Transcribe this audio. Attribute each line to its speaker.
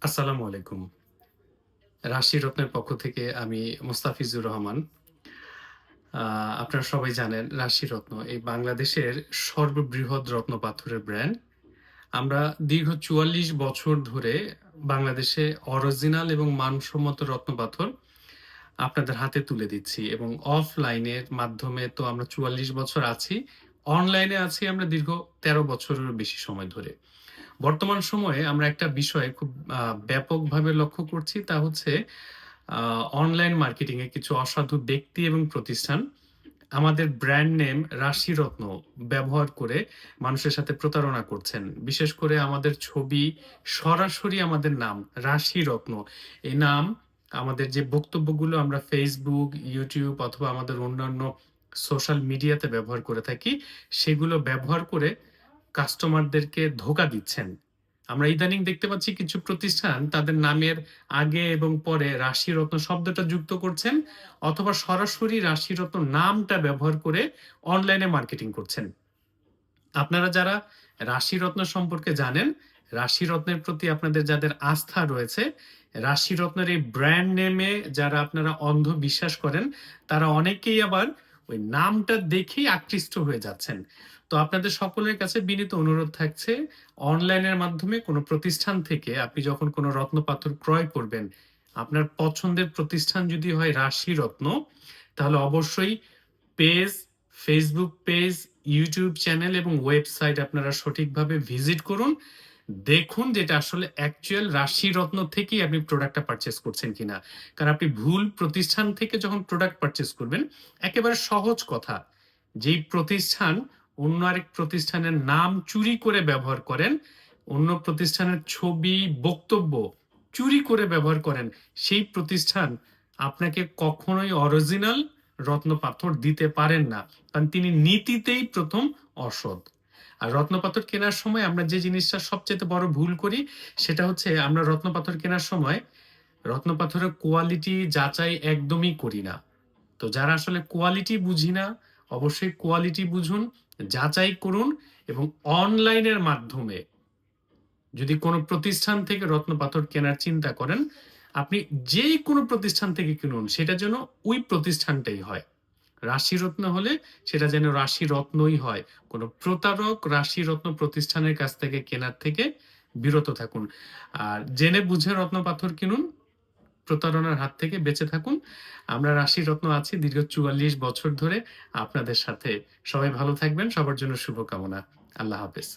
Speaker 1: আসসালামু আলাইকুম। রাশি রত্নের পক্ষ থেকে আমি মোস্তাফিজুর রহমান। আ আপনারা সবাই জানেন রাশি রত্ন এই বাংলাদেশের সর্ববৃহৎ রত্ন পাথরের ব্র্যান্ড। আমরা দীর্ঘ ৪৪ বছর ধরে বাংলাদেশে অরিজিনাল এবং মানসম্মত রত্ন পাথর আপনাদের হাতে তুলে দিচ্ছি এবং অফলাইনের মাধ্যমে তো আমরা ৪৪ বছর আছি। অনলাইনে আছি আমরা দীর্ঘ ১৩ বছরেরও বেশি সময় ধরে। বর্তমান সময়ে আমরা একটা বিষয় খুব আ ব্যাপকভাবে লক্ষ্য করছি তা হচ্ছে আ অনলাইন মার্কেটিং এ কিছু অসাধু ব্যক্তি এবং প্রতিষ্ঠান আমাদের ব্র্যান্ড নেম রাশিরত্ন ব্যবহার করে মানুষের সাথে প্রতারণা করছেন। বিশেষ করে আমাদের ছবি সরাসরি আমাদের নাম রাশিরত্ন। এই নাম আমাদের যে বক্তব্যগুলো আমরা Facebook, YouTube অথবা আমাদের অন্যান্য সোশ্যাল মিডিয়াতে ব্যবহার করে থাকি, সেগুলো ব্যবহার করে কাস্টমারদেরকে ধোঁকা দিচ্ছেন। আমরা ইদানিং দেখতে পাচ্ছি কিছু প্রতিষ্ঠান তাদের নামের আগে এবং পরে রাশিরত্ন শব্দটা যুক্ত করছেন অথবা সরাসরি রাশিরত্ন নামটা ব্যবহার করে অনলাইনে মার্কেটিং করছেন। আপনারা যারা রাশিরত্ন সম্পর্কে জানেন, রাশিরত্নের প্রতি আপনাদের যাদের আস্থা রয়েছে, রাশিরত্নের এই ব্র্যান্ড নেমে যারা আপনারা অন্ধ বিশ্বাস করেন, তারা অনেকেই আবার ওই নামটা দেখেই আকৃষ্ট হয়ে যাচ্ছেন। তো আপনাদের সকলের কাছে বিনীত অনুরোধ থাকছে, অনলাইনের মাধ্যমে কোনো প্রতিষ্ঠান থেকে আপনি যখন কোনো রত্নপাথর ক্রয় করবেন, আপনার পছন্দের প্রতিষ্ঠান যদি হয় রাশিরত্ন, তাহলে অবশ্যই page, Facebook page, YouTube channel এবং ওয়েবসাইট আপনারা সঠিকভাবে ভিজিট করুন। দেখুন যে এটা আসলে অ্যাকচুয়াল রাশিরত্ন থেকেই আপনি প্রোডাক্টটা পারচেজ করছেন কিনা। কারণ আপনি ভুল প্রতিষ্ঠান থেকে যখন প্রোডাক্ট পারচেজ করবেন, একেবারে সহজ কথা। যেই প্রতিষ্ঠান অন্য আরেক প্রতিষ্ঠানের নাম চুরি করে ব্যবহার করেন, অন্য প্রতিষ্ঠানের ছবি, বক্তব্য চুরি করে ব্যবহার করেন, সেই প্রতিষ্ঠান আপনাকে কখনোই অরিজিনাল রত্নপাথর দিতে পারেন না। কারণ তিনি নীতিতেই ১ম অসৎ। আর রত্নপাথর কেনার সময় আমরা যে জিনিসটা সবচাইতে বড় ভুল করি, সেটা হচ্ছে আমরা রত্নপাথর কেনার সময় রত্নপাথরের কোয়ালিটি যাচাই একদমই করি না। তো যারা আসলে কোয়ালিটি বুঝি না, অবশ্যই কোয়ালিটি বুঝুন, যাচাই করুন এবং অনলাইনের মাধ্যমে যদি কোনো প্রতিষ্ঠান থেকে রত্নপাথর কেনার চিন্তা করেন, আপনি যেকোনো প্রতিষ্ঠান থেকে কিনুন, সেটা যেন ওই প্রতিষ্ঠানটাই হয়। রাশিরত্ন হলে সেটা যেন রাশিরত্নই হয়। কোনো প্রতারক রাশিরত্ন প্রতিষ্ঠানের কাছ থেকে কেনার থেকে বিরত থাকুন। আর জেনে বুঝে রত্নপাথর কিনুন, প্রতারণার হাত থেকে বেঁচে থাকুন। আমরা রাশিরত্ন আছি দীর্ঘ ৪৪ বছর ধরে আপনাদের সাথে। সবাই ভালো থাকবেন। সবার জন্য শুভকামনা। আল্লাহ হাফেজ।